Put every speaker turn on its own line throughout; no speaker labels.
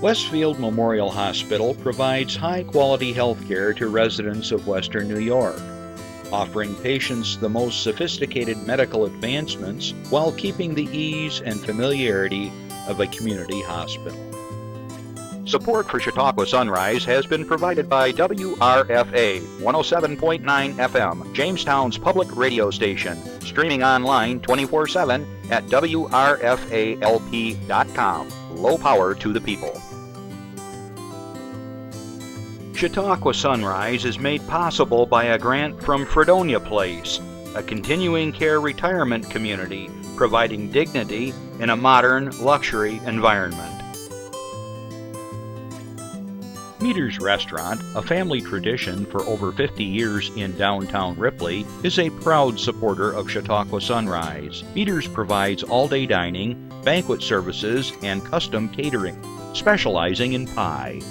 Westfield Memorial Hospital provides high-quality health care to residents of Western New York, offering patients the most sophisticated medical advancements while keeping the ease and familiarity of a community hospital. Support for Chautauqua Sunrise has been provided by WRFA 107.9 FM, Jamestown's public radio station, streaming online 24/7 at WRFALP.com. Low power to the people. Chautauqua Sunrise is made possible by a grant from Fredonia Place, a continuing care retirement community providing dignity in a modern luxury environment. Meter's Restaurant, a family tradition for over 50 years in downtown Ripley, is a proud supporter of Chautauqua Sunrise. Meter's provides all-day dining, banquet services, and custom catering, specializing in pie.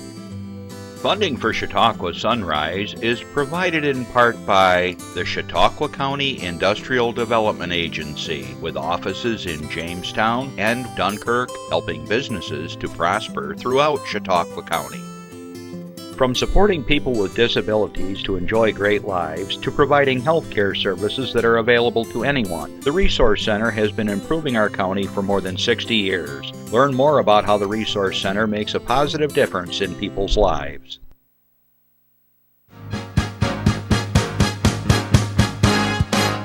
Funding for Chautauqua Sunrise is provided in part by the Chautauqua County Industrial Development Agency, with offices in Jamestown and Dunkirk, helping businesses to prosper throughout Chautauqua County. From supporting people with disabilities to enjoy great lives, to providing health care services that are available to anyone, the Resource Center has been improving our county for more than 60 years. Learn more about how the Resource Center makes a positive difference in people's lives.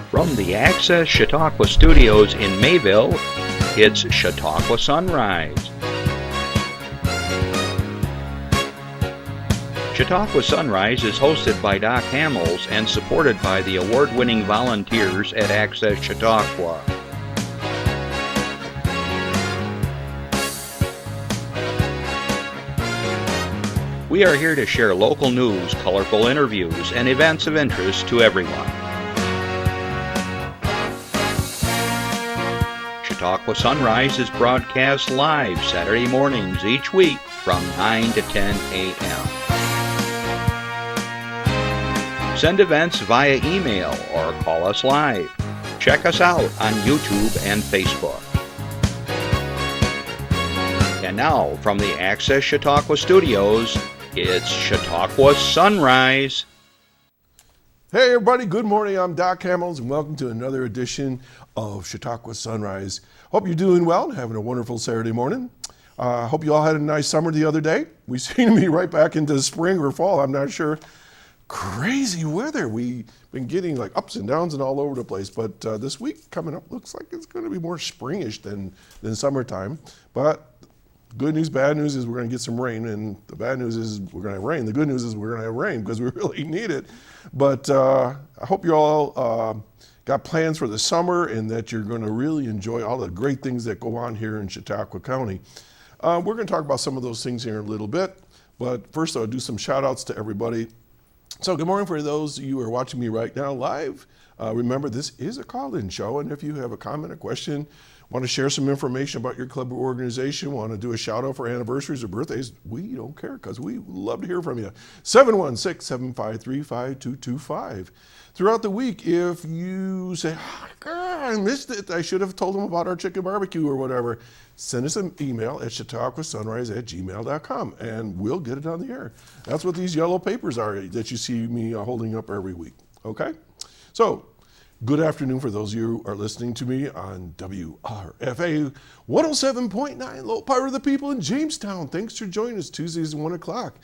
From the Access Chautauqua Studios in Mayville, it's Chautauqua Sunrise. Chautauqua Sunrise is hosted by Doc Hamels and supported by the award-winning volunteers at Access Chautauqua. We are here to share local news, colorful interviews, and events of interest to everyone. Chautauqua Sunrise is broadcast live Saturday mornings each week from 9 to 10 a.m. Send events via email or call us live. Check us out on YouTube and Facebook. And now, from the Access Chautauqua Studios, it's Chautauqua Sunrise.
Hey everybody, good morning. I'm Doc Hamels and welcome to another edition of Chautauqua Sunrise. Hope you're doing well and having a wonderful Saturday morning. Hope you all had a nice summer the other day. We seem to be right back into spring or fall, I'm not sure. Crazy weather. We've been getting like ups and downs and all over the place, but this week coming up looks like it's going to be more springish than summertime. But good news, bad news is we're going to get some rain, and the bad news is we're going to have rain. The good news is we're going to have rain because we really need it. But I hope you all got plans for the summer and that you're going to really enjoy all the great things that go on here in Chautauqua County. We're going to talk about some of those things here in a little bit, but first I'll do some shout outs to everybody. So good morning for those of you who are watching me right now live. Remember, this is a call-in show, and if you have a comment, a question, want to share some information about your club or organization, want to do a shout-out for anniversaries or birthdays, we don't care because we love to hear from you. 716-753-5225. Throughout the week, if you say, oh, God, I missed it, I should have told them about our chicken barbecue or whatever, send us an email at chautauquasunrise@gmail.com and we'll get it on the air. That's what these yellow papers are that you see me holding up every week, okay? So, good afternoon for those of you who are listening to me on WRFA 107.9, low power of the people in Jamestown. Thanks for joining us Tuesdays at 1 o'clock.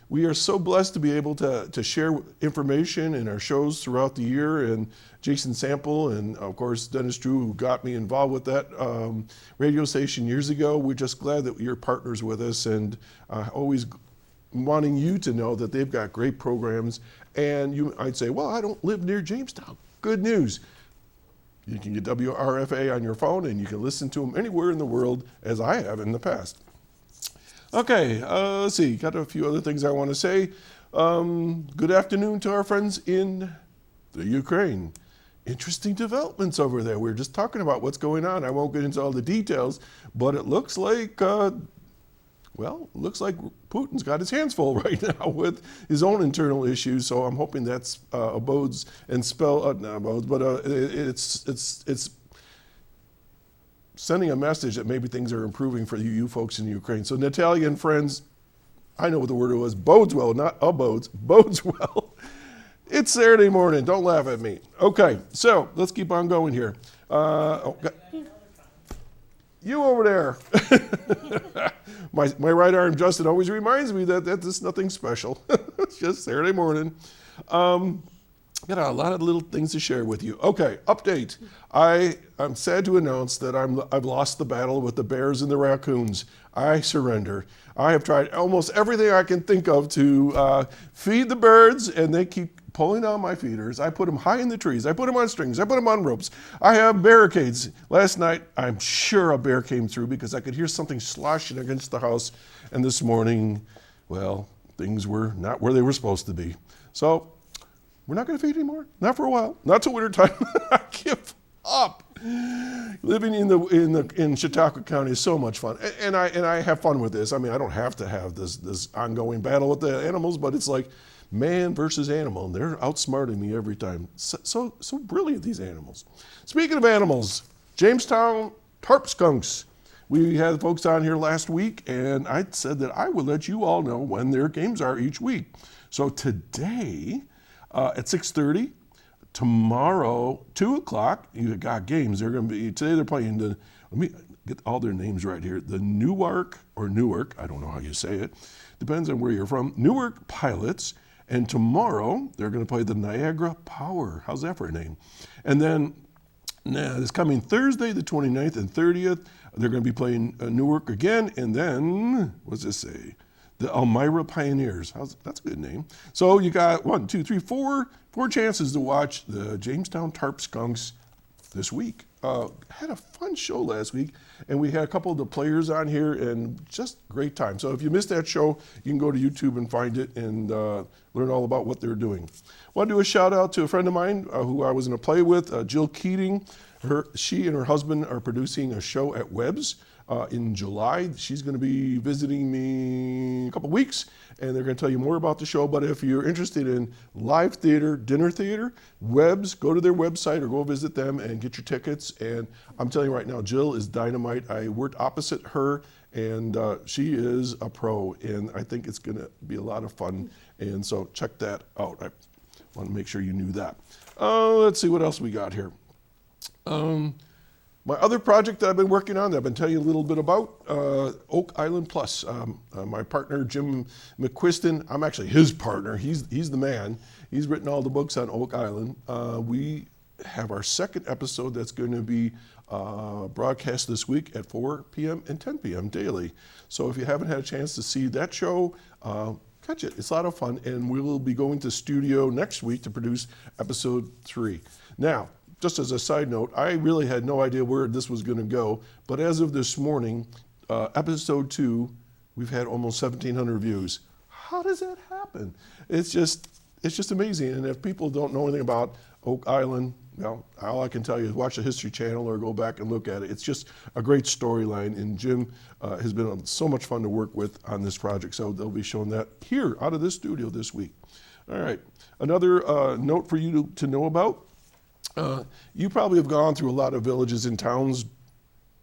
We are so blessed to be able to share information in our shows throughout the year, and Jason Sample and of course Dennis Drew, who got me involved with that radio station years ago. We're just glad that you're partners with us, and always wanting you to know that they've got great programs. And you might say, well, I don't live near Jamestown. Good news. You can get WRFA on your phone and you can listen to them anywhere in the world, as I have in the past. Okay, let's see, got a few other things I want to say. Good afternoon to our friends in the Ukraine. Interesting developments over there. We're just talking about what's going on. I won't get into all the details, but it looks like, Putin's got his hands full right now with his own internal issues. So I'm hoping that's it's sending a message that maybe things are improving for you folks in Ukraine. So Natalia and friends, I know what the word was, bodes well, not abodes, bodes well. It's Saturday morning, don't laugh at me. Okay, so let's keep on going here. You over there. my right arm, Justin, always reminds me that this is nothing special. It's just Saturday morning. Got a lot of little things to share with you. Okay, update. I'm sad to announce that I've lost the battle with the bears and the raccoons. I surrender. I have tried almost everything I can think of to feed the birds, and they keep pulling on my feeders. I put them high in the trees. I put them on strings. I put them on ropes. I have barricades. Last night, I'm sure a bear came through because I could hear something sloshing against the house. And this morning, well, things were not where they were supposed to be. So we're not going to feed anymore. Not for a while. Not till winter time. I give up. Living in Chautauqua County is so much fun, and I have fun with this. I mean, I don't have to have this ongoing battle with the animals, but it's like man versus animal, and they're outsmarting me every time. So brilliant, these animals. Speaking of animals, Jamestown tarp skunks. We had folks on here last week, and I said that I would let you all know when their games are each week. So today at 6:30. Tomorrow, 2 o'clock, you got games. They're going to be, today they're playing let me get all their names right here. The Newark, I don't know how you say it. Depends on where you're from. Newark Pilots. And tomorrow, they're going to play the Niagara Power. How's that for a name? And then this coming Thursday, the 29th and 30th, they're going to be playing Newark again. And then, what's this say? The Elmira Pioneers. That's a good name. So you got 4 chances to watch the Jamestown Tarp Skunks this week. Had a fun show last week, and we had a couple of the players on here, and just great time. So if you missed that show, you can go to YouTube and find it and learn all about what they're doing. I want to do a shout out to a friend of mine who I was in a play with, Jill Keating. She and her husband are producing a show at Webb's. In July. She's going to be visiting me a couple weeks, and they're going to tell you more about the show. But if you're interested in live theater, dinner theater, Webb's, go to their website or go visit them and get your tickets. And I'm telling you right now, Jill is dynamite. I worked opposite her, and she is a pro, and I think it's going to be a lot of fun. And so check that out. I want to make sure you knew that. Let's see what else we got here. My other project that I've been working on that I've been telling you a little bit about, Oak Island Plus. My partner, Jim McQuiston, I'm actually his partner. He's the man. He's written all the books on Oak Island. We have our second episode that's going to be broadcast this week at 4 p.m. and 10 p.m. daily. So if you haven't had a chance to see that show, catch it. It's a lot of fun, and we will be going to studio next week to produce episode 3. Now, just as a side note, I really had no idea where this was going to go, but as of this morning, episode 2, we've had almost 1,700 views. How does that happen? It's just amazing. And if people don't know anything about Oak Island, well, all I can tell you is watch the History Channel or go back and look at it. It's just a great storyline, and Jim has been so much fun to work with on this project. So they'll be showing that here out of this studio this week. All right, another note for you to know about. You probably have gone through a lot of villages and towns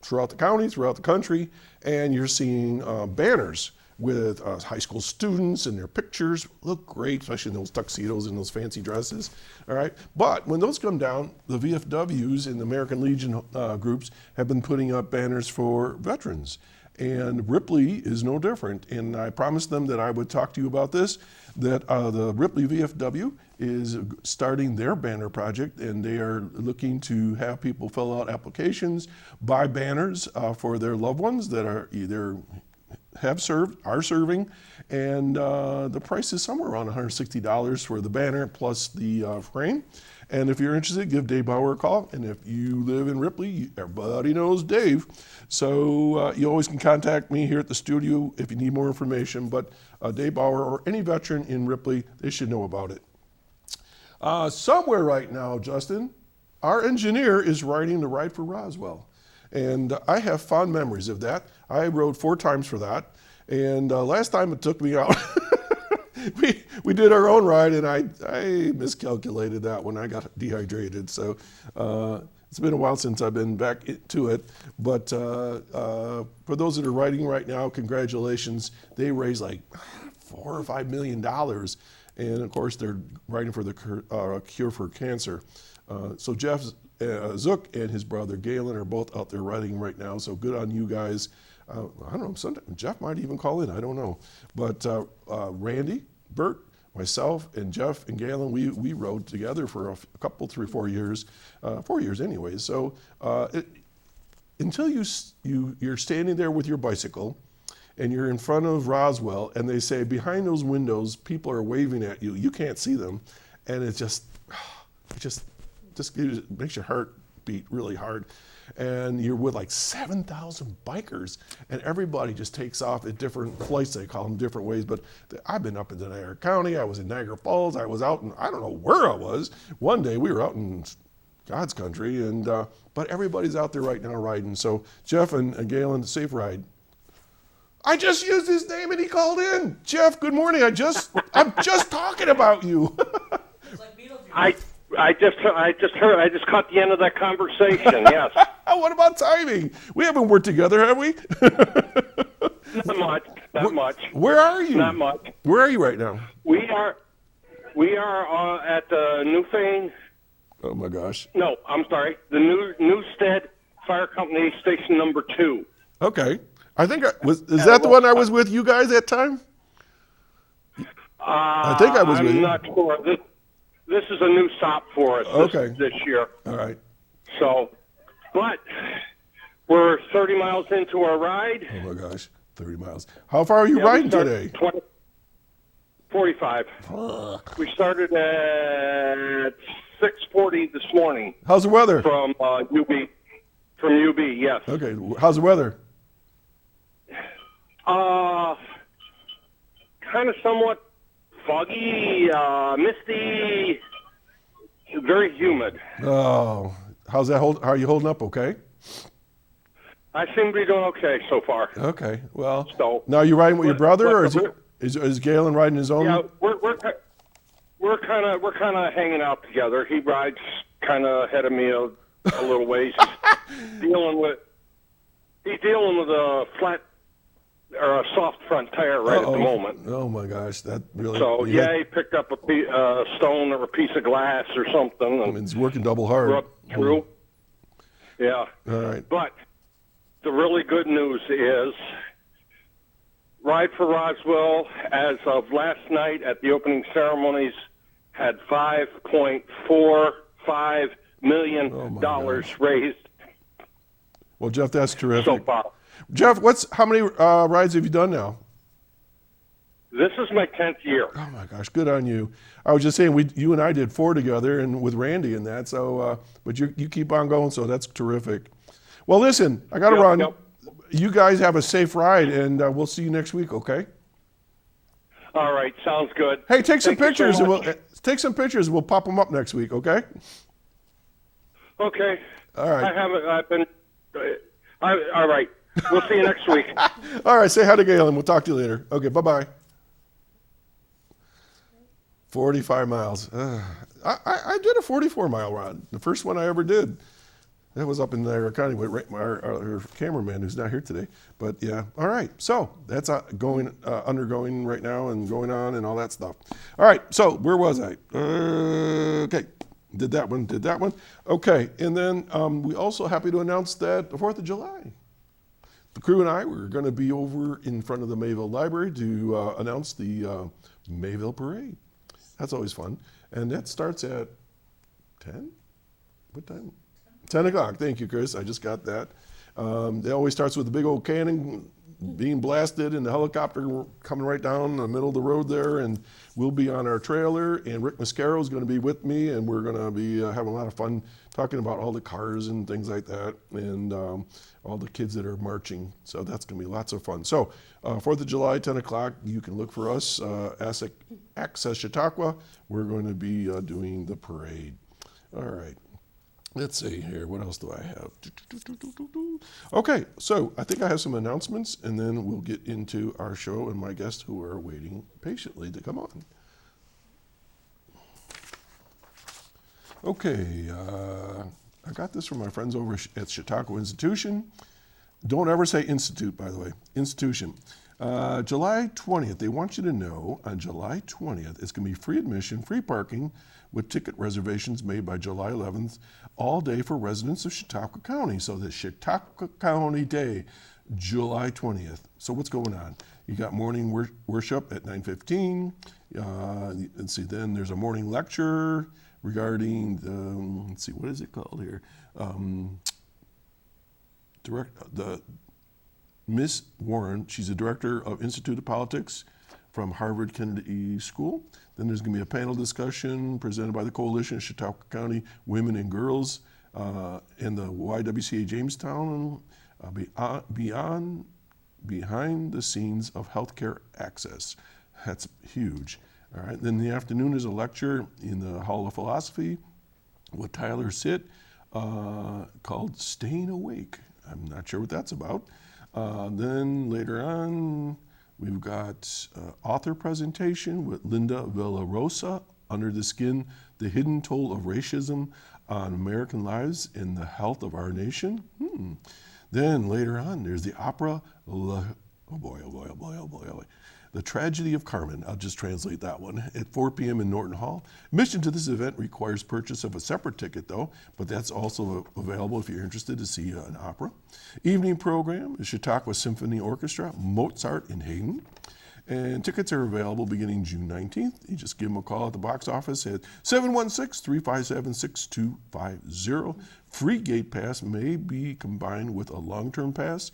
throughout the county, throughout the country, and you're seeing banners with high school students and their pictures. Look great, especially in those tuxedos and those fancy dresses. All right, but when those come down, the VFWs and the American Legion groups have been putting up banners for veterans. And Ripley is no different. And I promised them that I would talk to you about this, that the Ripley VFW is starting their banner project, and they are looking to have people fill out applications, buy banners for their loved ones that are either have served, are serving, and the price is somewhere around $160 for the banner plus the frame. And if you're interested, give Dave Bauer a call. And if you live in Ripley, everybody knows Dave. So you always can contact me here at the studio if you need more information. But Dave Bauer or any veteran in Ripley, they should know about it. Somewhere right now, Justin, our engineer is riding the Ride for Roswell. And I have fond memories of that. I rode 4 times for that. And last time it took me out. We did our own ride, and I miscalculated that when I got dehydrated. So It's been a while since I've been back to it, but for those that are riding right now, congratulations. They raised like $4 or $5 million, and of course they're riding for the cure for cancer. So Jeff Zook and his brother Galen are both out there riding right now, so good on you guys. I don't know, sometimes Jeff might even call in, I don't know. But Randy, Bert, myself, and Jeff and Galen, we rode together for a couple, 3 or 4 years, 4 years anyways. So until you're standing there with your bicycle and you're in front of Roswell and they say behind those windows people are waving at you, you can't see them, and it just makes your heart beat really hard. And you're with like 7,000 bikers, and everybody just takes off at different flights. They call them different ways, but I've been up in Niagara County. I was in Niagara Falls. I was out in, I don't know where I was. One day we were out in God's country, and but everybody's out there right now riding. So Jeff and Galen, safe ride. I just used his name and he called in. Jeff, good morning. I'm just talking about you.
I just caught the end of that conversation. Yes.
What about timing? We haven't worked together, have we?
Not much.
Where are you?
Not much.
Where are you right now?
We are at the Newfane.
Oh my gosh.
No, I'm sorry. The Newstead Fire Company Station number 2.
Okay. I think is that the one I was with you guys that time? I think I was with you.
I'm not sure. This is a new stop for us this year.
All right.
So, but we're 30 miles into our ride.
Oh, my gosh. 30 miles. How far are you riding today?
45. We started at 6:40 this morning.
How's the weather?
From UB. From UB, yes.
Okay. How's the weather?
Kind of somewhat foggy, misty, very humid.
Oh, how's that hold? How are you holding up? Okay.
I seem to be doing okay so far.
Okay. Well,
so,
now are you riding with your brother, or is Galen riding his own?
Yeah, we're kind of hanging out together. He rides kind of ahead of me a little ways. He's dealing with a flat or a soft front tire right at the moment.
Oh my gosh, that really.
So he picked up a stone or a piece of glass or something.
I mean, he's working double hard.
Up through. Yeah.
All right.
But the really good news is, Ride for Roswell, as of last night at the opening ceremonies, had $5.45 million raised.
Well, Jeff, that's terrific.
So far.
Jeff, how many rides have you done now?
This is my 10th year.
Oh my gosh, good on you. I was just saying, you and I did 4 together, and with Randy and that. So, but you keep on going, so that's terrific. Well, listen, I got to run.
Yep.
You guys have a safe ride, and we'll see you next week. Okay?
All right, sounds good.
Hey, take some pictures,
so
and we'll pop them up next week. Okay?
Okay.
All right.
All right. We'll see you next week.
All right, say hi to Galen. We'll talk to you later. Okay, bye-bye. 45 miles. I did a 44-mile ride, the first one I ever did. That was up in Niagara County with our cameraman who's not here today. But yeah, all right. So that's undergoing right now and going on and all that stuff. All right, so where was I? Okay, did that one. Okay, and then we also happy to announce that the 4th of July, the crew and I were going to be over in front of the Mayville Library to announce the Mayville Parade. That's always fun. And that starts at 10? What time? 10 o'clock. Thank you, Chris. I just got that. It always starts with a big old cannon being blasted and the helicopter coming right down the middle of the road there. And we'll be on our trailer. And Rick Mascaro is going to be with me. And we're going to be having a lot of fun talking about all the cars and things like that. And all the kids that are marching. So that's going to be lots of fun. So 4th of July, 10 o'clock, you can look for us. Access Chautauqua. We're going to be doing the parade. All right. Let's see here. What else do I have? Okay, so I think I have some announcements, and then we'll get into our show and my guests who are waiting patiently to come on. Okay, I got this from my friends over at Chautauqua Institution. Don't ever say institute, by the way. Institution. July 20th, they want you to know on July 20th, it's going to be free admission, free parking with ticket reservations made by July 11th, all day for residents of Chautauqua County. So the Chautauqua County Day, July 20th. So what's going on? You got morning worship at 9:15. Let's see, then there's a morning lecture regarding the, let's see, what is it called here? The Miss Warren, she's the director of Institute of Politics from Harvard Kennedy School. Then there's going to be a panel discussion presented by the Coalition of Chautauqua County Women and Girls and the YWCA Jamestown behind the scenes of healthcare access. That's huge. All right. Then in the afternoon is a lecture in the Hall of Philosophy with Tyler Sitt called Staying Awake. I'm not sure what that's about. Then later on, we've got author presentation with Linda Villarosa, Under the Skin, The Hidden Toll of Racism on American Lives and the Health of Our Nation. Then later on, there's the opera, The Tragedy of Carmen. I'll just translate that one at 4 p.m. in Norton Hall. Admission to this event requires purchase of a separate ticket, though, but that's also available if you're interested to see an opera. Evening program, the Chautauqua Symphony Orchestra, Mozart in Haydn. And tickets are available beginning June 19th. You just give them a call at the box office at 716-357-6250. Free gate pass may be combined with a long-term pass.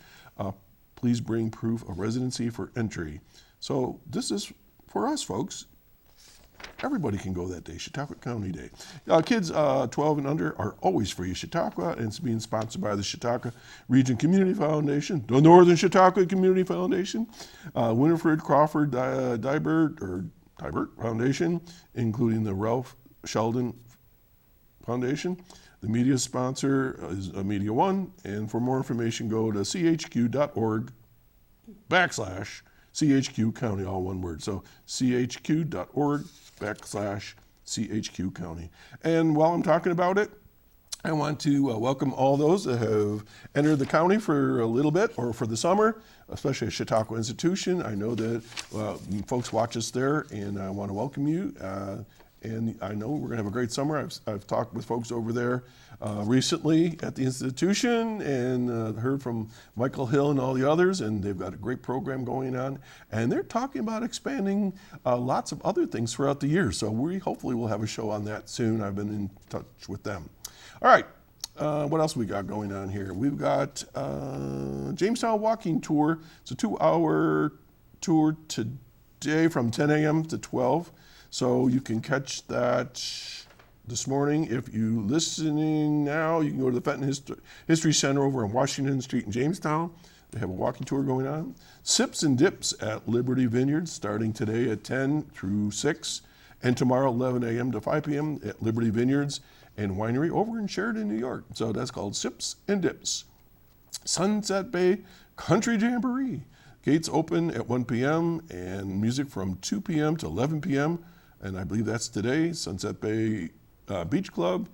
Please bring proof of residency for entry. So this is for us, folks. Everybody can go that day, Chautauqua County Day. Kids 12 and under are always free at Chautauqua, and it's being sponsored by the Chautauqua Region Community Foundation, the Northern Chautauqua Community Foundation, Winifred Crawford Dibert Foundation, including the Ralph Sheldon Foundation. The media sponsor is Media One, and for more information, go to chq.org/CHQ County, all one word. So chq.org/CHQ County. And while I'm talking about it, I want to welcome all those that have entered the county for a little bit or for the summer, especially at Chautauqua Institution. I know that folks watch us there, and I want to welcome you. And I know we're going to have a great summer. I've talked with folks over there recently at the institution and heard from Michael Hill and all the others, and they've got a great program going on. And they're talking about expanding lots of other things throughout the year. So we hopefully will have a show on that soon. I've been in touch with them. All right, what else we got going on here? We've got Jamestown Walking Tour. It's a 2-hour tour today from 10 a.m. to 12. So you can catch that this morning. If you're listening now, you can go to the Fenton History Center over on Washington Street in Jamestown. They have a walking tour going on. Sips and Dips at Liberty Vineyard starting today at 10 through 6 and tomorrow 11 a.m. to 5 p.m. at Liberty Vineyards and Winery over in Sheridan, New York. So that's called Sips and Dips. Sunset Bay Country Jamboree. Gates open at 1 p.m. and music from 2 p.m. to 11 p.m. And I believe that's today. Sunset Bay Beach Club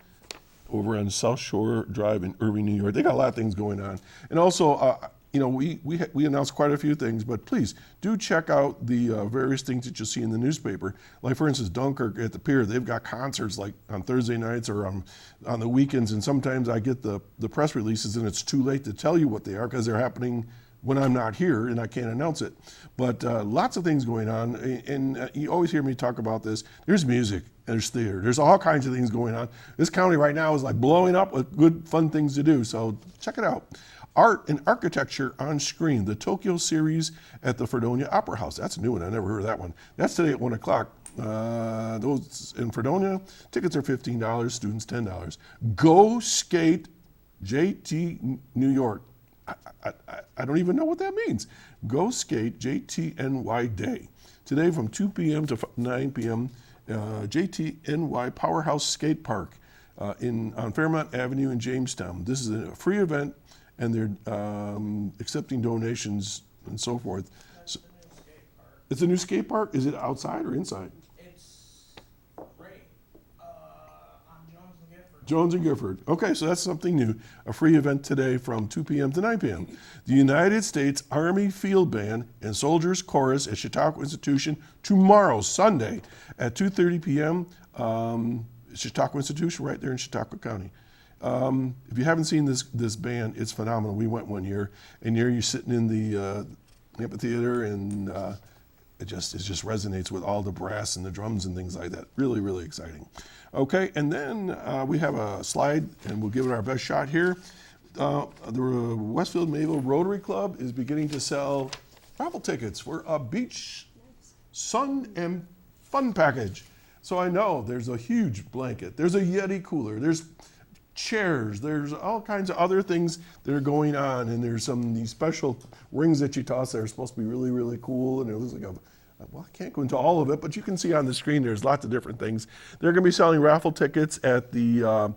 over on South Shore Drive in Irving, New York. They got a lot of things going on. And also, we announced quite a few things, but please do check out the various things that you'll see in the newspaper. Like, for instance, Dunkirk at the Pier, they've got concerts like on Thursday nights or on the weekends. And sometimes I get the press releases and it's too late to tell you what they are because they're happening when I'm not here and I can't announce it. But lots of things going on. And you always hear me talk about this. There's music, there's theater, there's all kinds of things going on. This county right now is like blowing up with good, fun things to do. So check it out. Art and Architecture on Screen, the Tokyo series at the Fredonia Opera House. That's a new one, I never heard of that one. That's today at 1 o'clock. Those in Fredonia, tickets are $15, students $10. Go Skate JT New York. I don't even know what that means. Go Skate JTNY Day. Today from 2 p.m. to 9 p.m., JTNY Powerhouse Skate Park on Fairmont Avenue in Jamestown. This is a free event, and they're accepting donations and so forth. So, it's a new skate park? Is it outside or inside?
It's great. On Jones and Gifford.
Jones and Gifford. Okay, so that's something new. A free event today from 2 p.m. to 9 p.m. The United States Army Field Band and Soldiers Chorus at Chautauqua Institution tomorrow, Sunday, at 2:30 p.m. Chautauqua Institution, right there in Chautauqua County. If you haven't seen this band, it's phenomenal. We went one year, and you're sitting in the amphitheater, and it just resonates with all the brass and the drums and things like that. Really, really exciting. Okay, and then we have a slide, and we'll give it our best shot here. The Westfield Mayville Rotary Club is beginning to sell raffle tickets for a beach sun and fun package. So I know there's a huge blanket, there's a Yeti cooler, there's chairs, there's all kinds of other things that are going on, and there's these special rings that you toss that are supposed to be really, really cool, and it looks like well, I can't go into all of it, but you can see on the screen there's lots of different things. They're going to be selling raffle tickets at the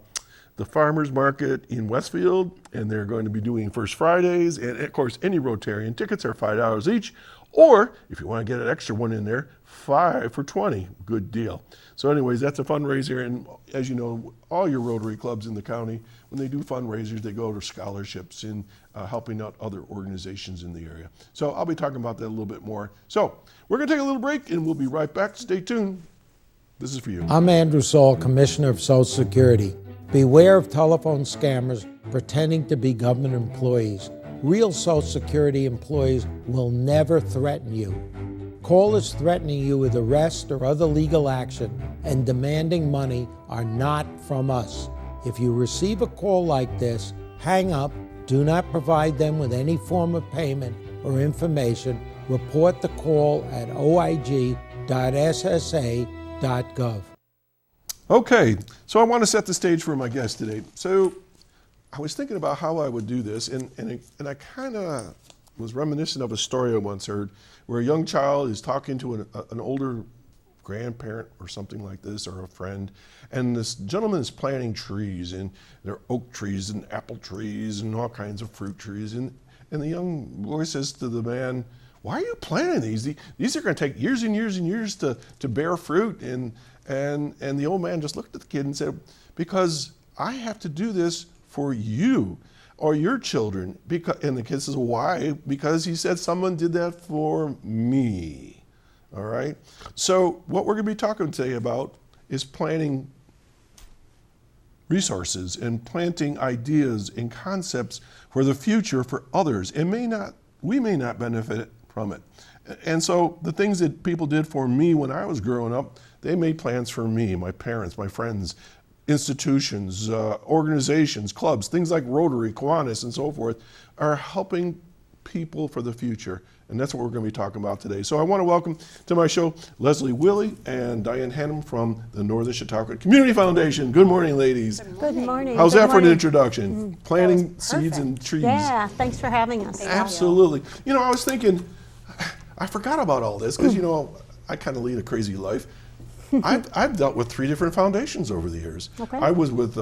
Farmers Market in Westfield, and they're going to be doing First Fridays, and of course any Rotarian tickets are $5 each, or if you want to get an extra one in there, 5 for $20. Good deal. So anyways, that's a fundraiser, and as you know, all your Rotary clubs in the county, when they do fundraisers, they go to scholarships in helping out other organizations in the area. So I'll be talking about that a little bit more. So we're going to take a little break, and we'll be right back. Stay tuned. This is for you.
I'm Andrew Saul, Commissioner of Social Security. Beware of telephone scammers pretending to be government employees. Real Social Security employees will never threaten you. Callers threatening you with arrest or other legal action and demanding money are not from us. If you receive a call like this, hang up, do not provide them with any form of payment or information. Report the call at oig.ssa.gov.
Okay, so I want to set the stage for my guest today. So I was thinking about how I would do this, and I kind of was reminiscent of a story I once heard where a young child is talking to an older grandparent or something like this, or a friend, and this gentleman is planting trees, and there are oak trees and apple trees and all kinds of fruit trees, and the young boy says to the man, "Why are you planting these? These are going to take years and years and years to bear fruit." And the old man just looked at the kid and said, "Because I have to do this for you or your children." And the kid says, "Why?" "Because," he said, "someone did that for me." All right? So what we're going to be talking today about is planting resources and planting ideas and concepts for the future for others. And we may not benefit from it. And so the things that people did for me when I was growing up, they made plans for me, my parents, my friends, institutions, organizations, clubs, things like Rotary, Kiwanis, and so forth, are helping people for the future. And that's what we're going to be talking about today. So I want to welcome to my show Leslie Wille and Diane Hannum from the Northern Chautauqua Community Foundation. Good morning, ladies.
Good morning.
How's
Good
that for an
morning.
introduction? Planting seeds and trees.
Yeah, thanks for having us.
Absolutely. You know, I was thinking, I forgot about all this because, you know, I kind of lead a crazy life. I've dealt with 3 different foundations over the years.
Okay.
I was with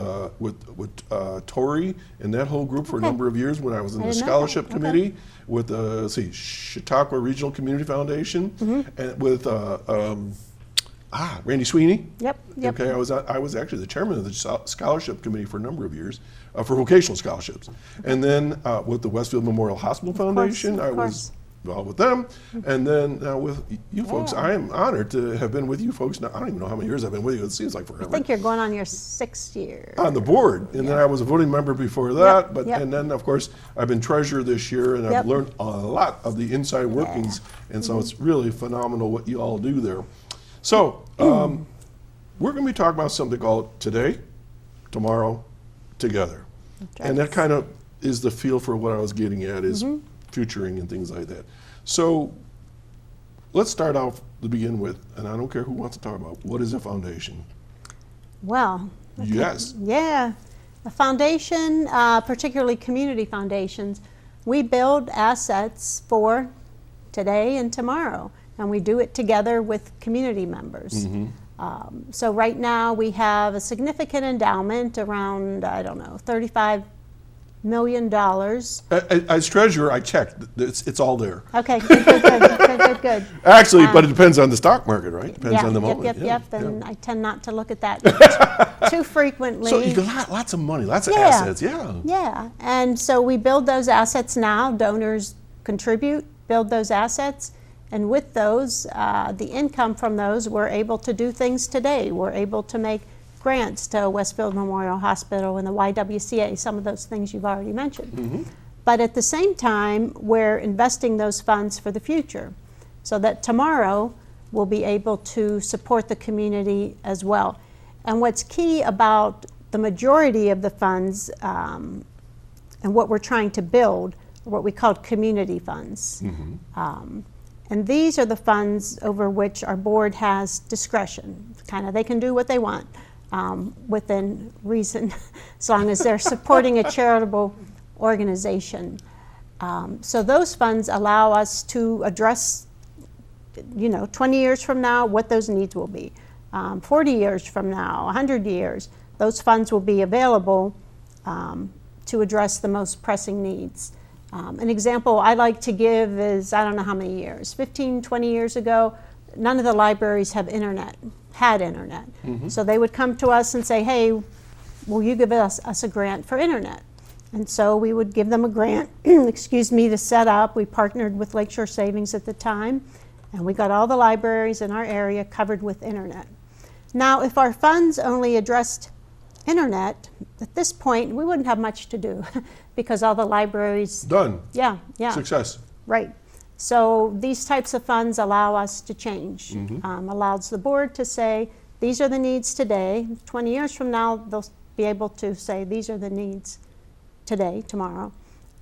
Tori and that whole group for a number of years when I was in the
didn't know
scholarship
that.
committee with the Chautauqua Regional Community Foundation and with Randy Sweeney.
Yep.
Okay, I was actually the chairman of the scholarship committee for a number of years for vocational scholarships, and then with the Westfield Memorial Hospital Foundation, I was involved with them, and then now with you folks. I am honored to have been with you folks. Now I don't even know how many years I've been with you. It seems like forever.
I think you're going on your 6th year.
On the board, and then I was a voting member before that.
Yep.
And then of course I've been treasurer this year, and I've learned a lot of the inside workings, and so it's really phenomenal what you all do there. So we're going to be talking about something called Today, Tomorrow, Together, and that kind of is the feel for what I was getting at is futuring and things like that. So let's start off to begin with, and I don't care who wants to talk about, what is a foundation?
Well,
Yes.
yeah. A foundation, particularly community foundations, we build assets for today and tomorrow, and we do it together with community members. So right now we have a significant endowment, around, I don't know, $35 million.
As treasurer, I checked. It's all there.
Okay, good.
Actually, but it depends on the stock market, right? Depends on the moment.
Yep. And I tend not to look at that too frequently.
So you got lots of money, lots of assets, yeah.
Yeah, and so we build those assets now. Donors contribute, build those assets, and with those, the income from those, we're able to do things today. We're able to make grants to Westfield Memorial Hospital and the YWCA, some of those things you've already mentioned. But at the same time, we're investing those funds for the future so that tomorrow we'll be able to support the community as well. And what's key about the majority of the funds and what we're trying to build are what we call community funds. And these are the funds over which our board has discretion. They can do what they want. Within reason, as long as they're supporting a charitable organization. So those funds allow us to address, 20 years from now, what those needs will be. 40 years from now, 100 years, those funds will be available to address the most pressing needs. An example I like to give is, I don't know how many years, 15, 20 years ago, none of the libraries had internet. So they would come to us and say, hey, will you give us a grant for internet? And so we would give them a grant, to set up. We partnered with Lakeshore Savings at the time, and we got all the libraries in our area covered with internet. Now, if our funds only addressed internet, at this point, we wouldn't have much to do because all the libraries...
Done.
Yeah.
Success.
Right. So these types of funds allow us to change, allows the board to say, these are the needs today. 20 years from now, they'll be able to say, these are the needs today, tomorrow,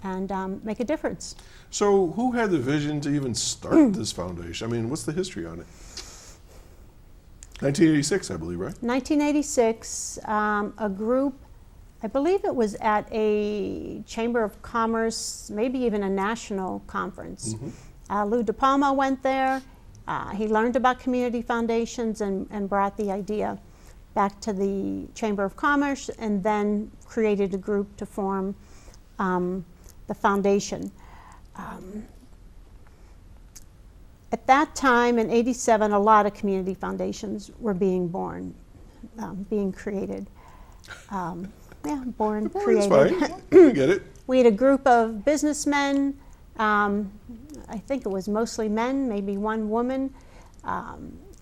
and make a difference.
So who had the vision to even start this foundation? I mean, what's the history on it? 1986, I believe, right?
1986, a group, I believe it was at a Chamber of Commerce, maybe even a national conference. Lou DePalma went there. He learned about community foundations and brought the idea back to the Chamber of Commerce and then created a group to form the foundation. At that time, in '87, a lot of community foundations were being born, being created. Born, created.
That's fine. I get it.
We had a group of businessmen. I think it was mostly men, maybe one woman,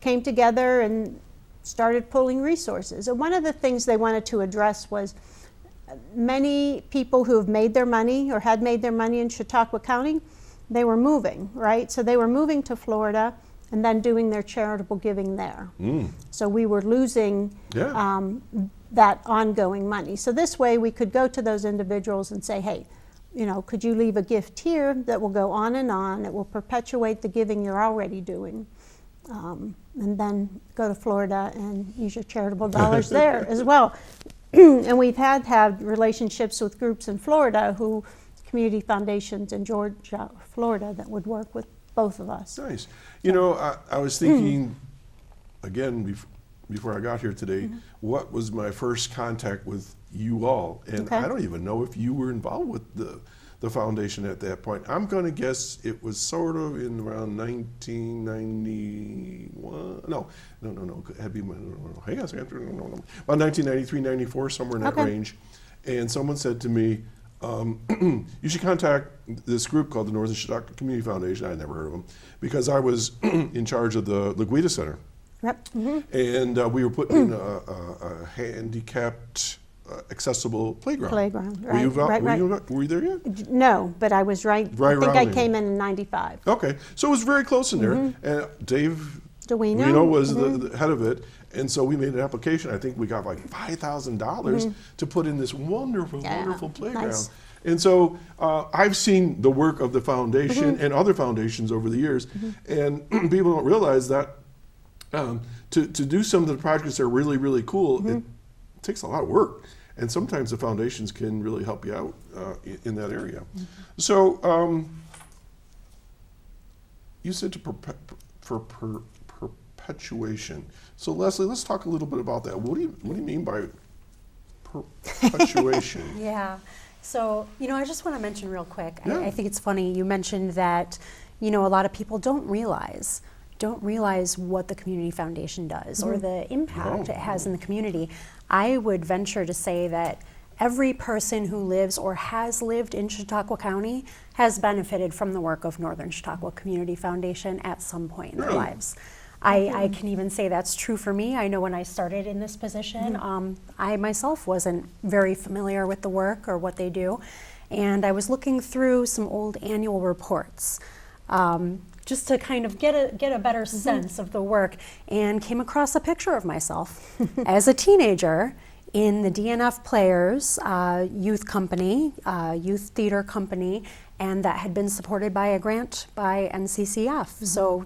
came together and started pooling resources. And one of the things they wanted to address was many people who have made their money or had made their money in Chautauqua County, they were moving, right? So they were moving to Florida and then doing their charitable giving there. So we were losing that ongoing money. So this way we could go to those individuals and say, hey, could you leave a gift here that will go on and on? It will perpetuate the giving you're already doing. And then go to Florida and use your charitable dollars there as well. And we've had relationships with groups in Florida community foundations in Georgia, Florida, that would work with both of us.
Nice. I was thinking, again, before I got here today, what was my first contact with you all? And I don't even know if you were involved with the foundation at that point. I'm going to guess it was sort of in around 1991. No. It had to be, hang on a second. About 1993, 94, somewhere in that range. And someone said to me, you should contact this group called the Northern Chautauqua Community Foundation. I had never heard of them because I was in charge of the Laguita Center.
Yep.
And we were putting in a handicapped accessible playground. Were you there yet?
No, but I was right. I think I came in 95.
Okay, so it was very close in there. And Dave
Duino
was the head of it. And so we made an application. I think we got like $5,000 to put in this wonderful playground. Nice. And so I've seen the work of the foundation and other foundations over the years. And people don't realize that to do some of the projects that are really, really cool, it takes a lot of work. And sometimes the foundations can really help you out in that area. So you said for perpetuation. So Leslie, let's talk a little bit about that. What do you mean by perpetuation?
Yeah. So, I just want to mention real quick,
Yeah.
I think it's funny, you mentioned that, a lot of people don't realize what the Community Foundation does or the impact it has in the community. I would venture to say that every person who lives or has lived in Chautauqua County has benefited from the work of Northern Chautauqua Community Foundation at some point in their lives. I can even say that's true for me. I know when I started in this position, I myself wasn't very familiar with the work or what they do. And I was looking through some old annual reports just to kind of get a better sense of the work, and came across a picture of myself as a teenager in the DNF Players youth company, youth theater company, and that had been supported by a grant by NCCF. So,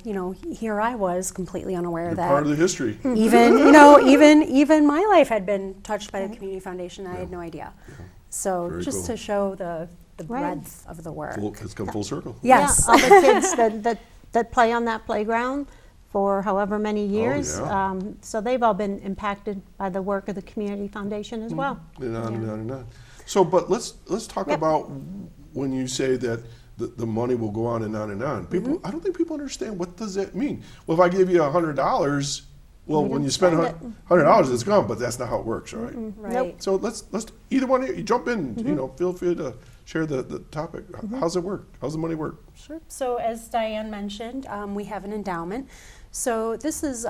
here I was completely unaware
You're
that
part of the history.
even my life had been touched by the Community Foundation. I had no idea. So
Very
just
cool.
to show the
Right.
breadth of the work.
It's come full circle.
Yes.
Yeah, all the kids that play on that playground for however many years.
yeah.
So they've all been impacted by the work of the Community Foundation as well.
And on and on and on. So, but let's talk
Yep.
about when you say that the money will go on and on and on. People, I don't think people understand, what does that mean? Well, if I give you $100, well,
You
when
don't
you spend
spend it.
$100, it's gone. But that's not how it works, right?
Right.
So let's either one of you jump in. Feel free to share the topic. How's it work? How's the money work?
Sure. So as Diane mentioned, we have an endowment. So this is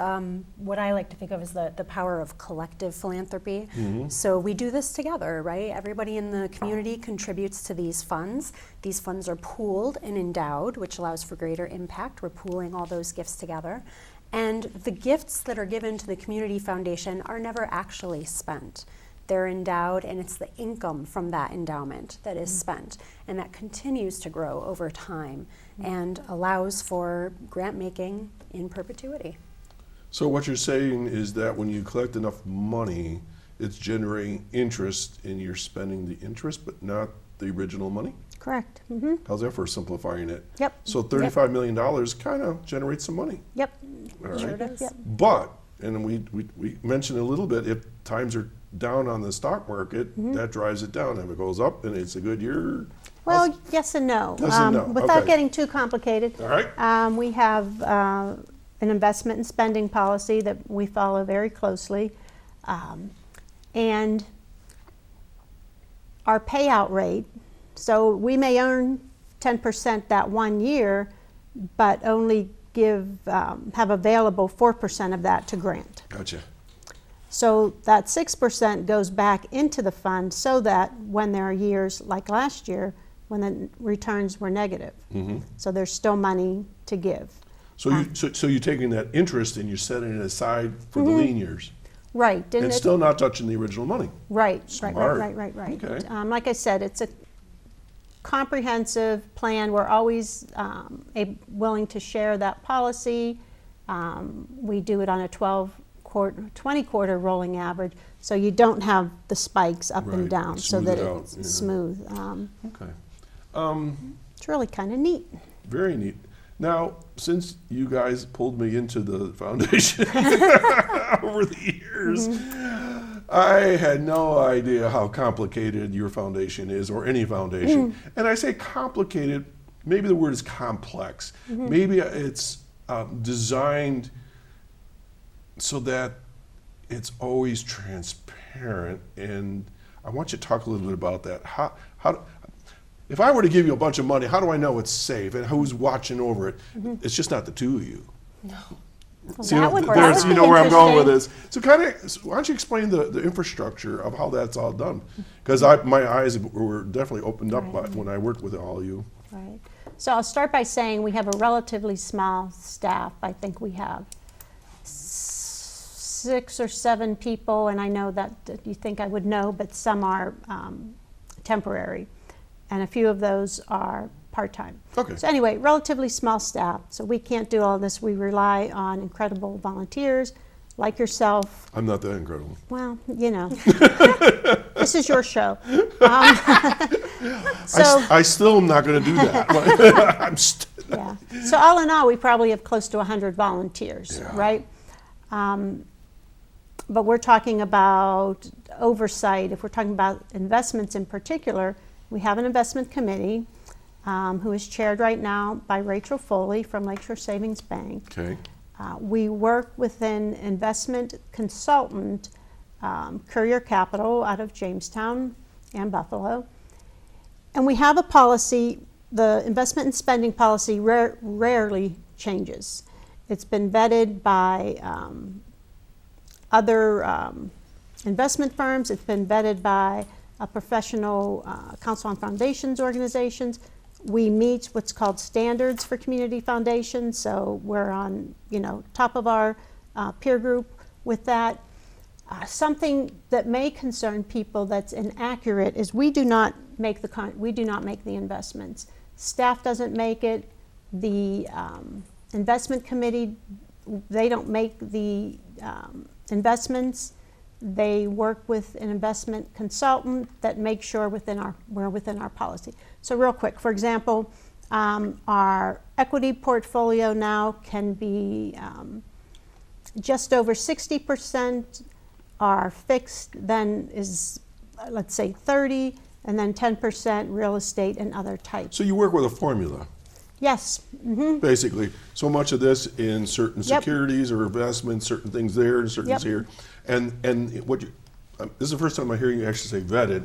what I like to think of as the power of collective philanthropy. So we do this together, right? Everybody in the community contributes to these funds. These funds are pooled and endowed, which allows for greater impact. We're pooling all those gifts together. And the gifts that are given to the Community Foundation are never actually spent. They're endowed, and it's the income from that endowment that is spent. And that continues to grow over time and allows for grant making in perpetuity.
So what you're saying is that when you collect enough money, it's generating interest, and you're spending the interest, but not the original money?
Correct.
How's that for simplifying it?
Yep.
So $35 million kind of generates some money.
Yep.
All right.
Sure does.
Yep.
But, and we mentioned a little bit, if times are down on the stock market, that drives it down. If it goes up and it's a good year,
Well, yes and no.
Yes and no,
Without
okay.
getting too complicated,
all right?
we have an investment and spending policy that we follow very closely. And our payout rate, so we may earn 10% that one year, but only have available 4% of that to grant.
Gotcha.
So that 6% goes back into the fund so that when there are years like last year, when the returns were negative, so there's still money to give.
So you're taking that interest and you're setting it aside for the lean years,
Right.
and
it-
still not touching the original money.
Right.
Smart.
Right.
Okay.
Like I said, it's a comprehensive plan. We're always willing to share that policy. We do it on a 20 quarter rolling average, so you don't have the spikes up
Right.
and down, so
Smooth
that
it out,
it's
yeah.
smooth.
Okay.
It's really kind of neat.
Very neat. Now, since you guys pulled me into the foundation over the years, I had no idea how complicated your foundation is, or any foundation. And I say complicated, maybe the word is complex. Maybe it's designed so that it's always transparent. And I want you to talk a little bit about that. If I were to give you a bunch of money, how do I know it's safe and who's watching over it? It's just not the two of you.
No.
So
that would
there's,
be
you know where I'm going with
interesting.
this. So why don't you explain the infrastructure of how that's all done? Because my eyes were definitely opened up when I worked with all of you.
Right. So I'll start by saying we have a relatively small staff. I think we have 6 or 7 people, and I know that you think I would know, but some are temporary, and a few of those are part-time.
Okay.
So anyway, relatively small staff. So we can't do all this. We rely on incredible volunteers like yourself.
I'm not that incredible.
Well, you know, this is your show.
I still am not going to do that.
Yeah. So all in all, we probably have close to 100 volunteers,
Yeah.
right? But we're talking about oversight. If we're talking about investments in particular, we have an investment committee who is chaired right now by Rachel Foley from Lakeshore Savings Bank.
Okay.
We work with an investment consultant, Courier Capital, out of Jamestown and Buffalo. And we have a policy, the investment and spending policy rarely changes. It's been vetted by other investment firms. It's been vetted by a professional Council on Foundations organizations. We meet what's called standards for community foundations, so we're on, top of our peer group with that. Something that may concern people that's inaccurate is we do not make the investments. Staff doesn't make it. The investment committee, they don't make the investments. They work with an investment consultant that makes sure we're within our policy. So real quick, for example, our equity portfolio now can be just over 60% are fixed, then is, let's say 30, and then 10% real estate and other types.
So you work with a formula,
Yes.
basically. So much of this in certain
Yep.
securities or investments, certain things there and certain
Yep.
things here. And what you, this is the first time I hear you actually say vetted.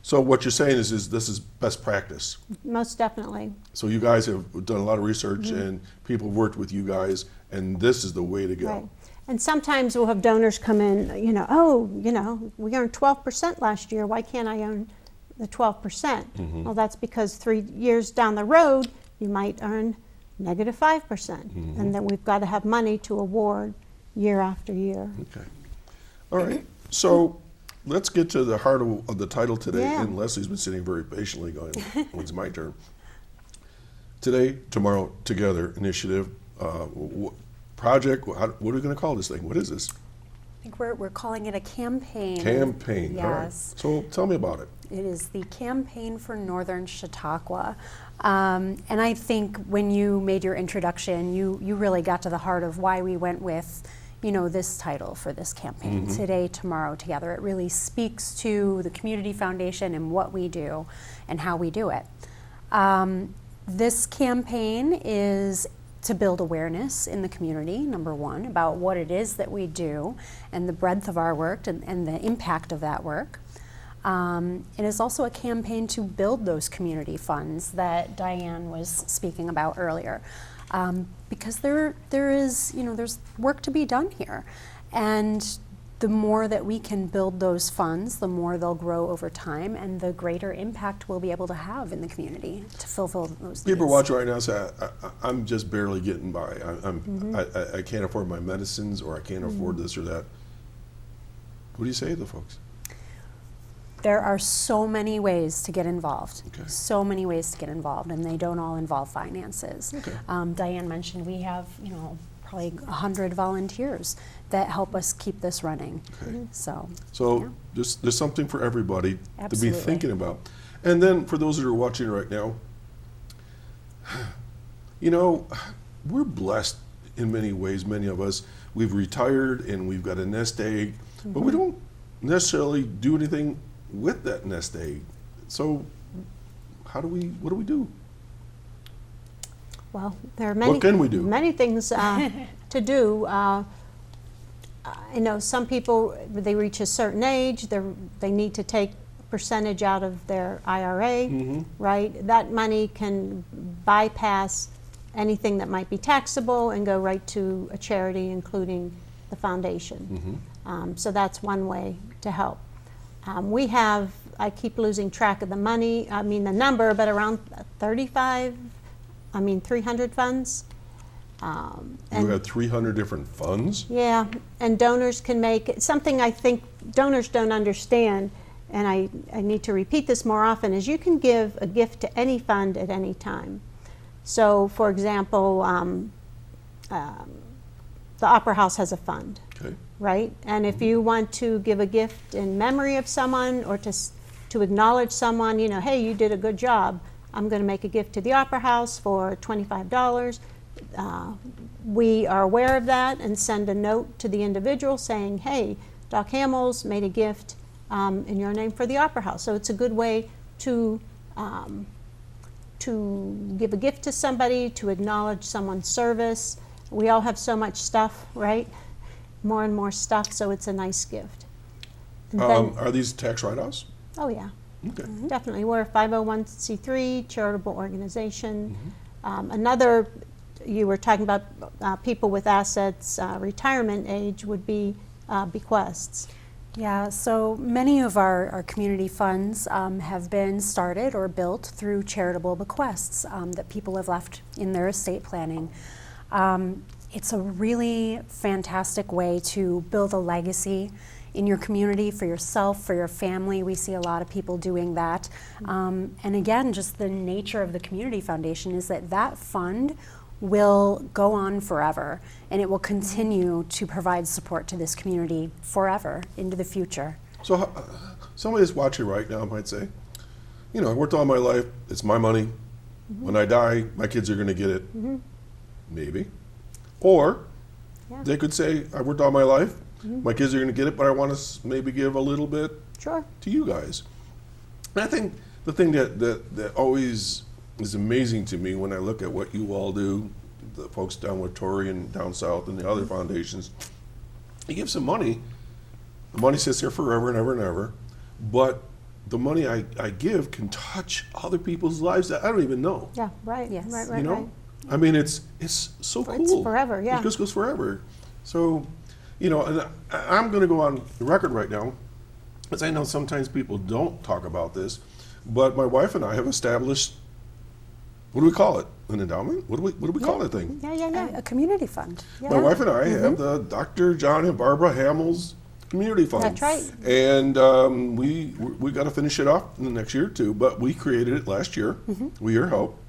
So what you're saying is this is best practice.
Most definitely.
So you guys have done a lot of research and people have worked with you guys, and this is the way to go.
Right. And sometimes we'll have donors come in, we earned 12% last year. Why can't I earn the 12%? Well, that's because 3 years down the road, you might earn negative 5%. And then we've got to have money to award year after year.
Okay. All right. So let's get to the heart of the title today.
Yeah.
And Leslie's been sitting very patiently going, when's my turn? Today, Tomorrow, Together initiative. Project, what are we going to call this thing? What is this?
I think we're calling it a campaign.
Campaign. All right.
Yes.
So tell me about it.
It is the Campaign for Northern Chautauqua. And I think when you made your introduction, you really got to the heart of why we went with, this title for this campaign, Today, Tomorrow, Together. It really speaks to the Community Foundation and what we do and how we do it. This campaign is to build awareness in the community, number one, about what it is that we do and the breadth of our work and the impact of that work. It is also a campaign to build those community funds that Diane was speaking about earlier, because there is, there's work to be done here, and the more that we can build those funds, the more they'll grow over time, and the greater impact we'll be able to have in the community to fulfill those
People
needs.
watching right now say, I'm just barely getting by. I can't afford my medicines, or I can't afford this or that. What do you say to the folks?
There are so many ways to get involved.
Okay.
So many ways to get involved, and they don't all involve finances.
Okay.
Diane mentioned we have, probably 100 volunteers that help us keep this running.
Okay.
So
So there's something for everybody to be
Absolutely.
thinking about. And then for those that are watching right now, we're blessed in many ways, many of us. We've retired and we've got a nest egg, but we don't necessarily do anything with that nest egg. So what do we do?
Well, there are many.
What can we do?
Many things to do. I know some people, they reach a certain age, they need to take a percentage out of their IRA, right? That money can bypass anything that might be taxable and go right to a charity, including the foundation. So that's one way to help. We have, I keep losing track of the number, but around 300 funds.
You have 300 different funds?
Yeah, and donors can make, something I think donors don't understand, and I need to repeat this more often, is you can give a gift to any fund at any time. So, for example, the Opera House has a fund,
Okay.
right? And if you want to give a gift in memory of someone or to acknowledge someone, hey, you did a good job, I'm going to make a gift to the Opera House for $25. We are aware of that and send a note to the individual saying, hey, Doc Hamels made a gift in your name for the Opera House. So it's a good way to give a gift to somebody, to acknowledge someone's service. We all have so much stuff, right? More and more stuff, so it's a nice gift. And then-
Are these tax write-offs?
oh yeah,
Okay.
definitely. We're a 501c3 charitable organization. Another, you were talking about people with assets, retirement age would be bequests.
Yeah, so many of our community funds have been started or built through charitable bequests that people have left in their estate planning. It's a really fantastic way to build a legacy in your community, for yourself, for your family. We see a lot of people doing that. And again, just the nature of the Community Foundation is that that fund will go on forever, and it will continue to provide support to this community forever into the future.
So somebody that's watching right now might say, you know, I worked all my life, it's my money. When I die, my kids are going to get it. Maybe. Or
Yeah.
they could say, I worked all my life, my kids are going to get it, but I want to maybe give a little bit
Sure.
to you guys. And I think the thing that always is amazing to me when I look at what you all do, the folks down with Tori and down south and the other foundations, you give some money, the money sits there forever and ever and ever, but the money I give can touch other people's lives that I don't even know.
Yeah, right.
Yes.
Right, right,
You know?
right.
I mean, it's so cool.
It's forever, yeah.
It just goes forever. So, you know, and I'm going to go on the record right now, because I know sometimes people don't talk about this, but my wife and I have established, what do we call it? An endowment? What do we call that thing?
Yeah, yeah, yeah.
A community fund.
Yeah.
My wife and I have the Dr. John and Barbara Hamels Community Fund.
That's right.
And we got to finish it off in the next year or two, but we created it last year with your help.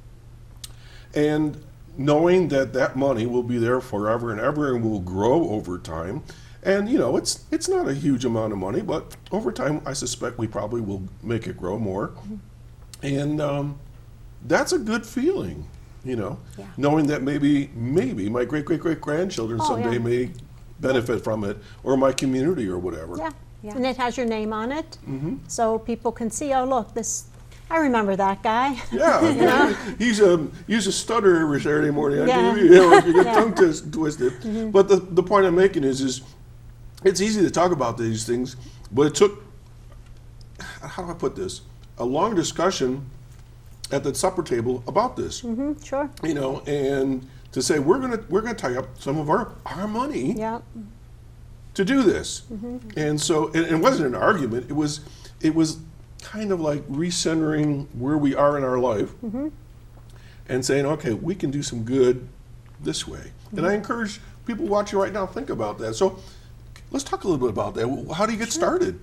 And knowing that that money will be there forever and ever and will grow over time. And, you know, it's not a huge amount of money, but over time, I suspect we probably will make it grow more. And that's a good feeling, you know,
Yeah.
knowing that maybe my great-great-great-grandchildren
Oh,
someday
yeah.
may benefit from it, or my community or whatever.
Yeah.
Yeah.
And it has your name on it, so people can see, oh, look, this, I remember that guy.
Yeah, he's a stutterer every Saturday morning on
Yeah.
TV, or you get
Yeah.
tongue twisted. But the point I'm making is it's easy to talk about these things, but it took, how do I put this, a long discussion at the supper table about this.
Sure.
You know, and to say we're gonna tie up some of our money
Yeah.
to do this. And so it wasn't an argument. It was kind of like recentering where we are in our life and saying, okay, we can do some good this way. And I encourage people watching right now, think about that. So let's talk a little bit about that. How do you get started?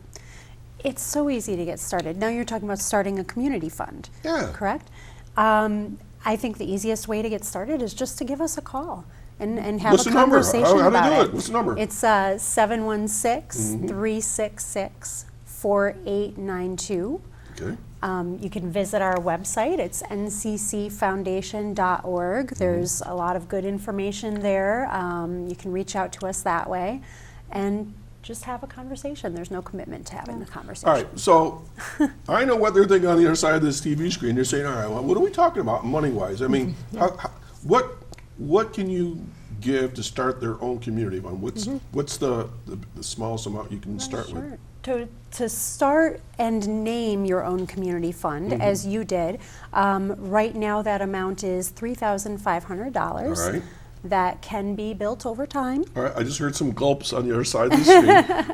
It's so easy to get started. Now you're talking about starting a community fund,
Yeah.
correct? I think the easiest way to get started is just to give us a call and have
What's
a
the number?
conversation
How do you
about
do
it.
it? What's the number?
It's 716-366-4892.
Okay.
You can visit our website. It's nccfoundation.org. There's a lot of good information there. You can reach out to us that way and just have a conversation. There's no commitment to having the conversation.
All right, so I know what they're thinking on the other side of this TV screen. They're saying, all right, well, what are we talking about money-wise? I mean, what can you give to start their own community fund? What's the smallest amount you can start with?
To start and name your own community fund, as you did, right now that amount is $3,500.
All right.
That can be built over time.
All right, I just heard some gulps on the other side of the screen,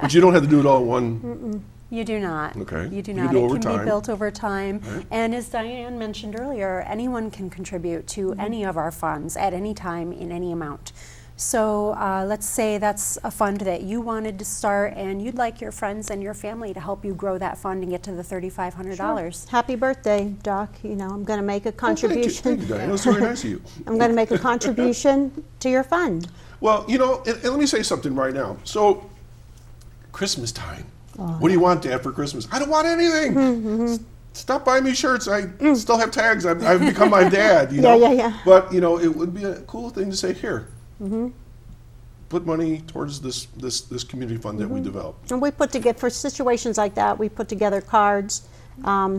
but you don't have to do it all in one.
You do not.
Okay.
You do
You
not.
do
It
over
can
time.
be built over time.
Right.
And as Diane mentioned earlier, anyone can contribute to any of our funds at any time in any amount. So let's say that's a fund that you wanted to start and you'd like your friends and your family to help you grow that fund and get to the $3,500.
Happy birthday, Doc. You know, I'm going to make a
Thank
contribution.
you, Diane. That's very nice of you.
I'm going to make a contribution to your fund.
Well, you know, and let me say something right now. So, Christmas time. What do you want, Dad, for Christmas? I don't want anything. Stop buying me shirts. I still have tags. I've become my dad, you know.
Yeah.
But, you know, it would be a cool thing to say, here, put money towards this community fund that we developed.
And we put together, for situations like that, we put together cards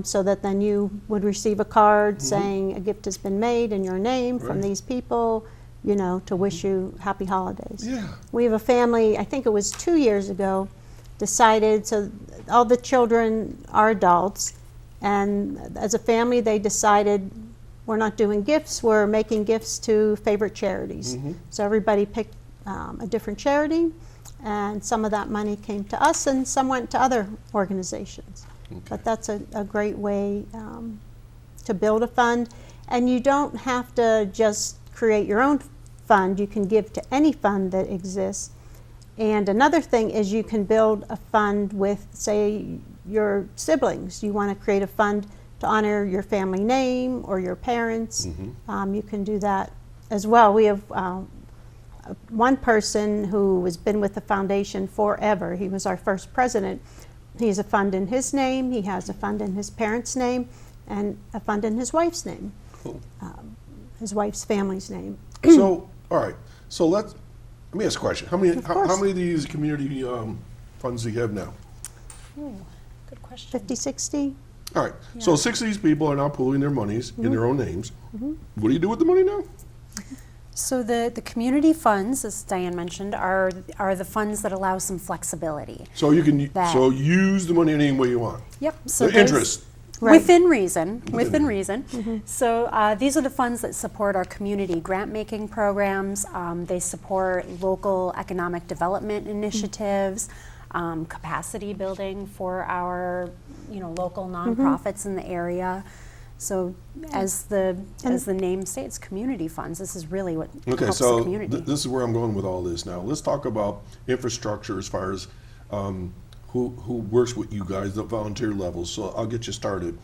so that then you would receive a card saying a gift has been made in your name from
Right.
these people, you know, to wish you happy holidays.
Yeah.
We have a family, I think it was 2 years ago, decided, so all the children are adults, and as a family they decided we're not doing gifts, we're making gifts to favorite charities. So everybody picked a different charity, and some of that money came to us and some went to other organizations. But that's a great way to build a fund. And you don't have to just create your own fund, you can give to any fund that exists. And another thing is you can build a fund with, say, your siblings. You want to create a fund to honor your family name or your parents. You can do that as well. We have one person who has been with the foundation forever. He was our first president. He has a fund in his name, he has a fund in his parents' name, and a fund in his wife's name,
Cool.
his wife's family's name.
So, all right. So let me ask a question. How many
course.
how many of these community funds do you have now?
Good question.
50, 60?
All right. So 6 of these people are now pooling their monies in their own names. What do you do with the money now?
So the community funds, as Diane mentioned, are the funds that allow some flexibility.
So you can
That-
use the money any way you want.
Yep. So
The
those-
interest.
Right.
Within reason, within
reason.
reason. So these are the funds that support our community grant-making programs. They support local economic development initiatives, capacity building for our, local nonprofits in the area. So as the name states, community funds. This is really what
Okay,
helps the
so
community.
this is where I'm going with all this now. Let's talk about infrastructure as far as who works with you guys, the volunteer levels. So I'll get you started.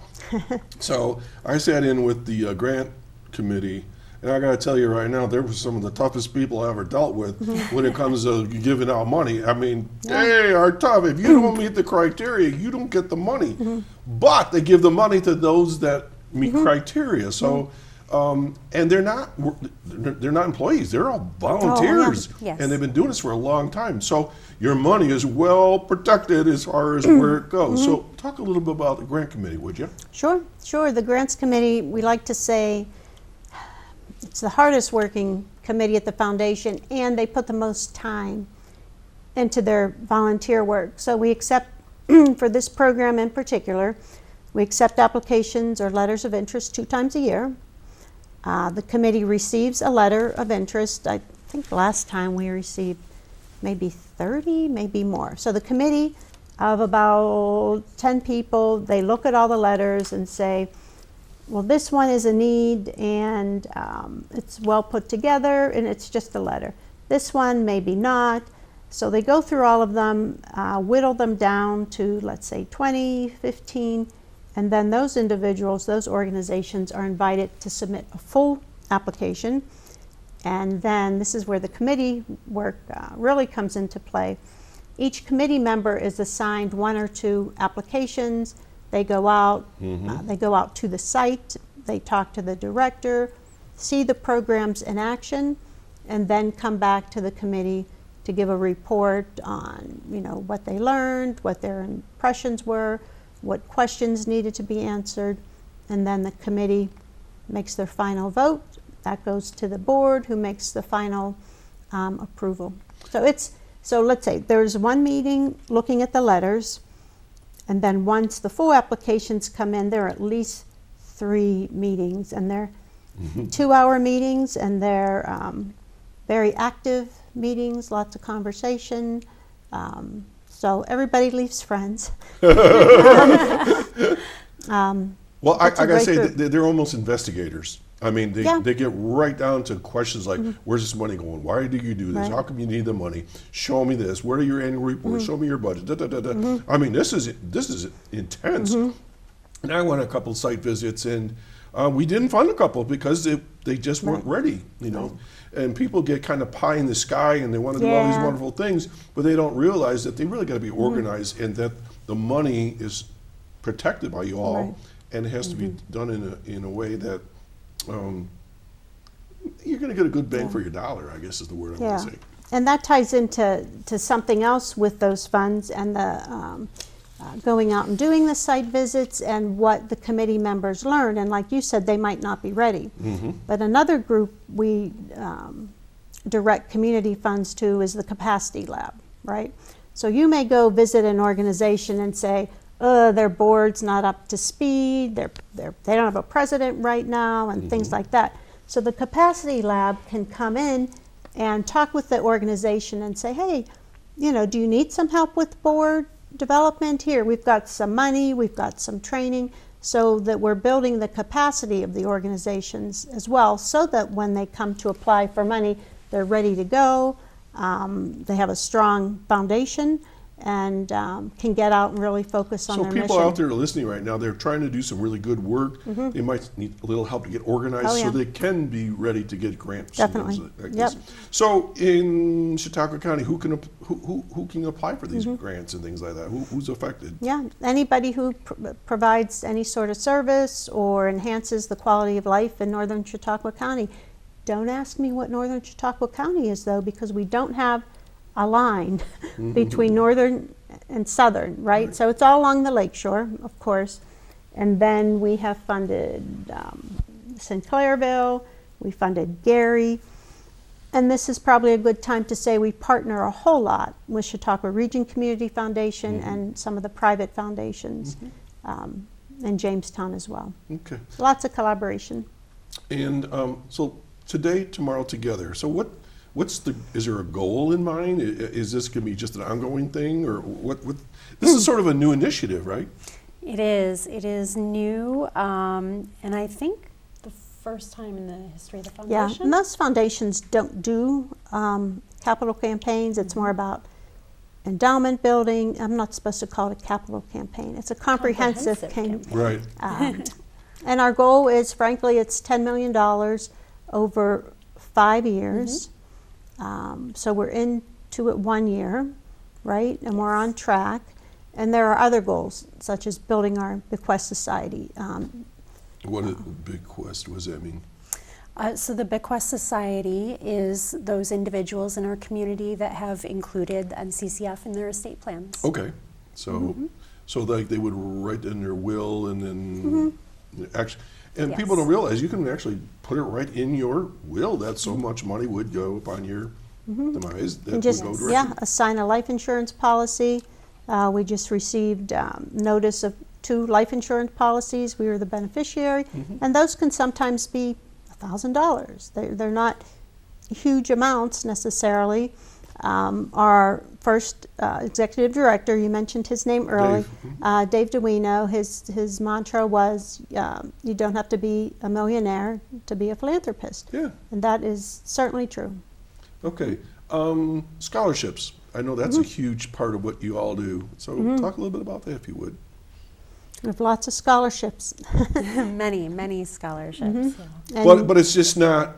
So I sat in with the grant committee, and I got to tell you right now, they were some of the toughest people I ever dealt with when it comes to giving out money. I mean, they are tough. If you don't meet the criteria, you don't get the money. But they give the money to those that meet criteria. So. And they're not employees. They're all volunteers,
Yes.
and they've been doing this for a long time. So your money is well protected as far as where it goes. So talk a little bit about the grant committee, would you?
Sure. The grants committee, we like to say, it's the hardest working committee at the foundation, and they put the most time into their volunteer work. So we accept, for this program in particular, we accept applications or letters of interest 2 times a year. The committee receives a letter of interest. I think last time we received maybe 30, maybe more. So the committee of about 10 people, they look at all the letters and say, well, this one is a need and it's well put together and it's just a letter. This one, maybe not. So they go through all of them, whittle them down to, let's say, 20, 15, and then those individuals, those organizations are invited to submit a full application. And then this is where the committee work really comes into play. Each committee member is assigned 1 or 2 applications. They go out, to the site, they talk to the director, see the programs in action, and then come back to the committee to give a report on, what they learned, what their impressions were, what questions needed to be answered, and then the committee makes their final vote. That goes to the board, who makes the final approval. So let's say there's one meeting looking at the letters, and then once the full applications come in, there are at least 3 meetings, and they're 2-hour meetings, and they're very active meetings, lots of conversation. So everybody leaves friends.
Well, I
It's a
gotta
great
say,
group.
they're almost investigators. I mean, they get right down to questions like, where's this money going? Why do you do this?
Right.
How come you need the money? Show me this. What are your annual reports? Show me your budget. Da, da, da, da. I mean, this is intense. And I went a couple site visits, and we didn't fund a couple because they just weren't ready, And people get kind of pie in the sky, and they want to do all these
Yeah.
wonderful things, but they don't realize that they really got to be organized, and that the money is protected by you all,
Right.
and it has to be done in a way that you're going to get a good bang for your dollar, I guess is the word I want to say.
And that ties into something else with those funds and the going out and doing the site visits and what the committee members learn. And like you said, they might not be ready. But another group we direct community funds to is the capacity lab, right? So you may go visit an organization and say, their board's not up to speed, they don't have a president right now, and things like that. So the capacity lab can come in and talk with the organization and say, hey, you know, do you need some help with board development? Here, we've got some money, we've got some training, so that we're building the capacity of the organizations as well, so that when they come to apply for money, they're ready to go, they have a strong foundation, and can get out and really focus on their mission.
So people out there listening right now, they're trying to do some really good work. They might need a little help to get organized so they can be ready to get grants.
Definitely.
And things like this. So in Chautauqua County, who can apply for these grants and things like that? Who's affected?
Yeah, anybody who provides any sort of service or enhances the quality of life in northern Chautauqua County. Don't ask me what northern Chautauqua County is, though, because we don't have a line between northern and southern, right? So it's all along the lakeshore, of course. And then we have funded Sinclairville, we funded Gary. And this is probably a good time to say we partner a whole lot with Chautauqua Region Community Foundation and some of the private foundations in Jamestown as well.
Okay.
Lots of collaboration.
And so today, tomorrow, together. So is there a goal in mind? Is this going to be just an ongoing thing, or what? This is sort of a new initiative, right?
It is new, and I think the first time in the history of the foundation.
Yeah, most foundations don't do capital campaigns. It's more about endowment building. I'm not supposed to call it a capital campaign. It's a comprehensive campaign.
Right.
And our goal is, frankly, it's $10 million over 5 years. So we're into it 1 year, right? And we're on track. And there are other goals, such as building our bequest society.
What a bequest, what does that mean?
So the bequest society is those individuals in our community that have included NCCF in their estate plans.
Okay, so like they would write in their will, and then actually, and people don't realize you can actually put it right in your will that so much money would go upon your demise. That
And just,
would go directly.
assign a life insurance policy. We just received notice of 2 life insurance policies. We were the beneficiary, and those can sometimes be $1,000. They're not huge amounts necessarily. Our first executive director, you mentioned his name earlier, Dave Duino, his mantra was, you don't have to be a millionaire to be a philanthropist.
Yeah.
And that is certainly true.
Okay, scholarships. I know that's a huge part of what you all do. So talk a little bit about that, if you would.
We have lots of scholarships.
many scholarships.
But it's just not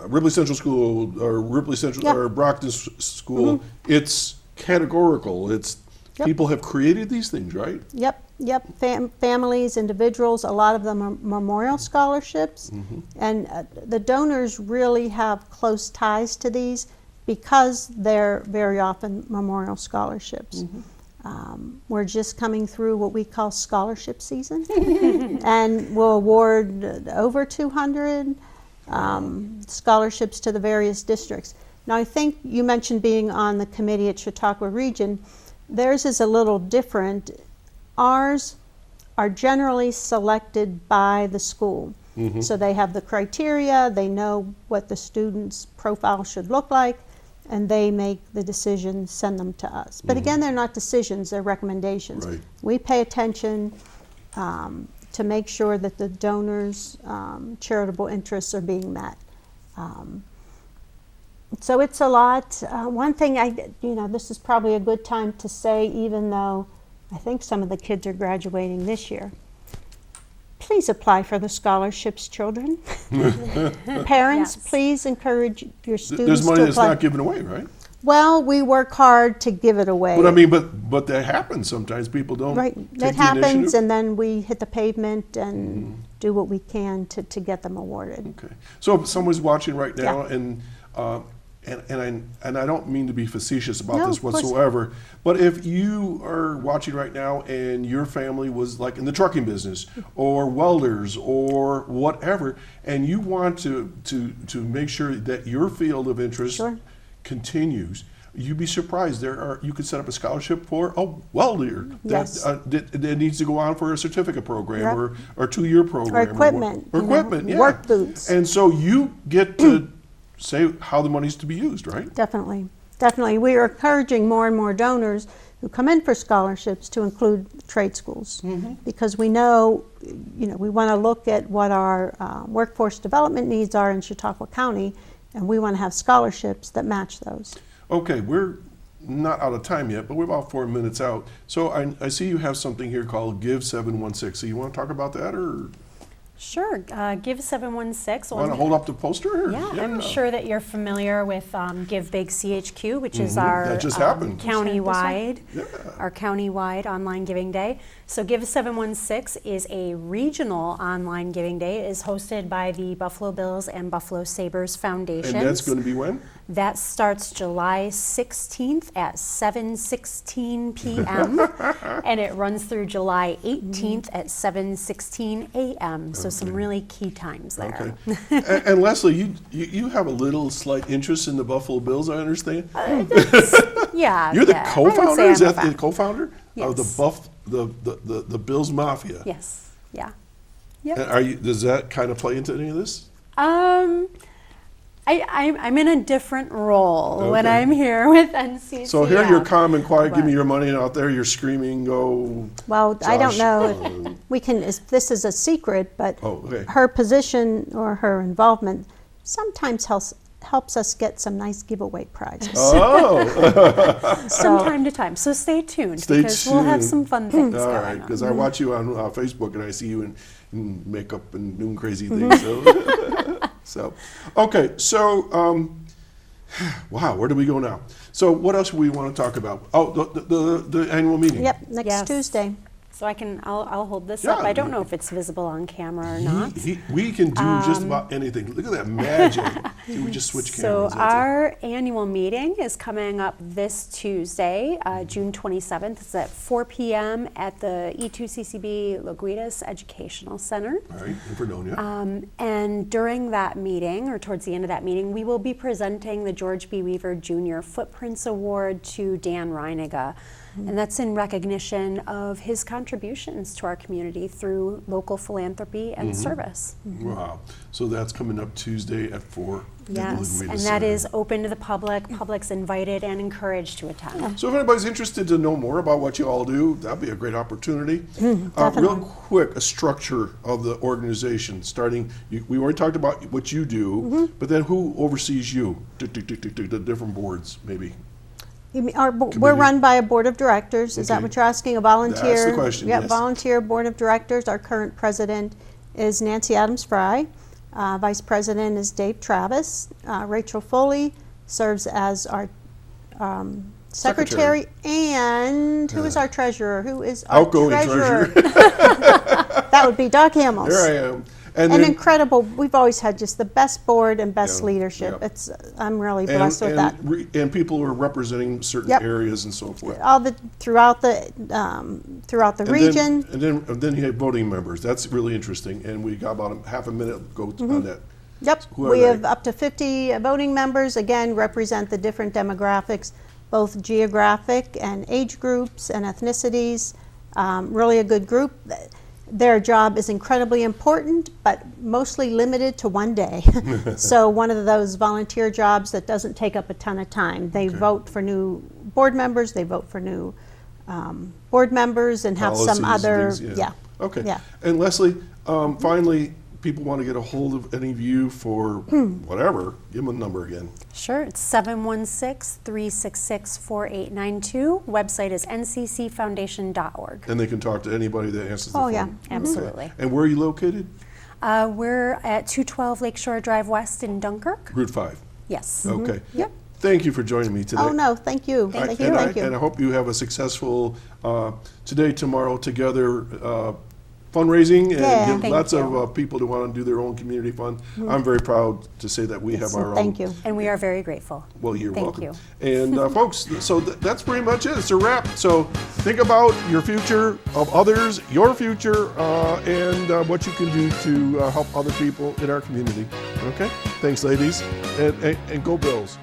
Ripley Central School or Ripley Central or Brockton School. It's categorical. It's people have created these things, right?
Yep. Families, individuals, a lot of them are memorial scholarships. And the donors really have close ties to these because they're very often memorial scholarships. We're just coming through what we call scholarship season, and we'll award over 200 scholarships to the various districts. Now, I think you mentioned being on the committee at Chautauqua Region. Theirs is a little different. Ours are generally selected by the school. So they have the criteria, they know what the student's profile should look like, and they make the decisions, send them to us. But again, they're not decisions, they're recommendations.
Right.
We pay attention to make sure that the donors' charitable interests are being met. So it's a lot. One thing this is probably a good time to say, even though I think some of the kids are graduating this year, please apply for the scholarships, children. Parents, please encourage your students to apply.
There's money that's not given away, right?
Well, we work hard to give it away.
But I mean, but that happens sometimes. People don't take
That
the
happens,
initiative.
and then we hit the pavement and do what we can to get them awarded.
Okay. So if someone's watching right now and And I don't mean to be facetious about
No,
this
of course.
whatsoever, but if you are watching right now and your family was like in the trucking business or welders or whatever, and you want to make sure that your field of interest
Sure.
continues, you'd be surprised. You could set up a scholarship for a welder
Yes.
that needs to go on for a certificate program
Yep.
or 2-year program.
Or equipment.
Or
you know,
equipment, yeah.
Work boots.
And so you get to say how the money's to be used, right?
Definitely. Definitely. We are encouraging more and more donors who come in for scholarships to include trade schools because we know, we want to look at what our workforce development needs are in Chautauqua County, and we want to have scholarships that match those.
Okay, we're not out of time yet, but we're about 4 minutes out. So I see you have something here called Give 716. So you want to talk about that, or
Sure. Give 716.
want to hold up the poster? Or?
Yeah, I'm sure that you're familiar with Give Big CHQ, which is
That
our
just happened.
countywide,
Yeah.
our countywide online giving day. So Give 716 is a regional online giving day. It is hosted by the Buffalo Bills and Buffalo Sabres Foundations.
And that's going to be when?
That starts July 16th at 7:16 p.m. and it runs through July 18th at 7:16 a.m. So some really key times there.
Okay. and Leslie, you have a little slight interest in the Buffalo Bills, I understand.
Yeah.
You're the
yeah. I would
co-founder.
say
Is
I'm a
that the
fan.
co-founder of
Yes.
the Bills Mafia?
Yes. Yeah.
And does that kind of play into any of this?
I'm in a different role when
Okay.
I'm here with NCCF.
So here you're calm and quiet, give me your money, and out there you're screaming, "Go!"
Well, I don't
Josh,
know if this is a secret, but
Oh, okay.
her position or her involvement sometimes helps us get some nice giveaway prizes.
Oh,
From
So,
time to time. So stay tuned
Stay
because we'll have
tuned.
some fun things
all
going
right.
on.
Because I watch you on Facebook and I see you in makeup and doing crazy things. So, okay. So, wow, where do we go now? So, what else do we want to talk about? Oh, the annual meeting.
yep, next
Yes.
Tuesday.
So I'll hold this
Yeah.
up. I don't know if it's visible on camera or not.
We can do just about anything. Look at that magic. See, we just switch
So
cameras. that's all.
our annual meeting is coming up this Tuesday, June 27th. It's at 4 p.m. at the E2CCB Loguitas Educational Center.
All right, in Fredonia.
And during that meeting, or towards the end of that meeting, we will be presenting the George B. Weaver Jr. Footprints Award to Dan Reiniga. And that's in recognition of his contributions to our community through local philanthropy and service.
Wow. So that's coming up Tuesday at 4. at the
Yes,
Loguitas
and that
Center.
is open to the public. Public's invited and encouraged to attend.
So if anybody's interested to know more about what you all do, that'd be a great opportunity. Real
definitely.
quick, a structure of the organization, starting, we already talked about what you do, but then who oversees you? The different boards, maybe.
You mean, we're run by a board of directors. Is that
Okay.
what you're asking? A volunteer?
That's the question,
Yeah,
yes.
volunteer board of directors. Our current president is Nancy Adams Fry. Vice president is Dave Travis. Rachel Foley serves as our secretary. And who is our treasurer? Who is our
Outgoing treasurer.
That would be Doc Hamels.
There I am. And
An
then,
incredible. We've always had just the best board and best
Yeah,
leadership.
yeah.
I'm really blessed with that.
and people who are representing certain
Yep.
areas and so forth.
Throughout the region.
And then you have voting members. That's really interesting. And we got about half a minute go on that.
Yep,
Who are
we
they?
have up to 50 voting members, again, represent the different demographics, both geographic and age groups and ethnicities. Really a good group. Their job is incredibly important, but mostly limited to one day. So one of those volunteer jobs that doesn't take up a ton of time. They vote for new board members, they vote for new board members, and have some
Policies and
other,
things,
yeah.
Okay.
Yeah.
And Leslie, finally, people want to get a hold of any of you for whatever, give them a number again.
Sure, it's 716-366-4892. Website is nccfoundation.org.
And they can talk to anybody that answers the
Oh,
phone.
yeah.
Absolutely.
And where are you located?
We're at 212 Lakeshore Drive West in Dunkirk.
Route 5.
Yes.
Okay.
Yep.
Thank you for joining me today.
Oh, no, thank you. Thank you.
And I hope you have a successful today, tomorrow, together fundraising and
Yeah.
get
Thank
lots
you.
of people to want to do their own community fund. I'm very proud to say that we have
So
our own.
thank you.
And we are very grateful.
Well, you're
Thank
welcome.
you.
And folks, so that's pretty much it. It's a wrap. So think about your future, of others, your future, and what you can do to help other people in our community. Okay? Thanks, ladies. And go Bills.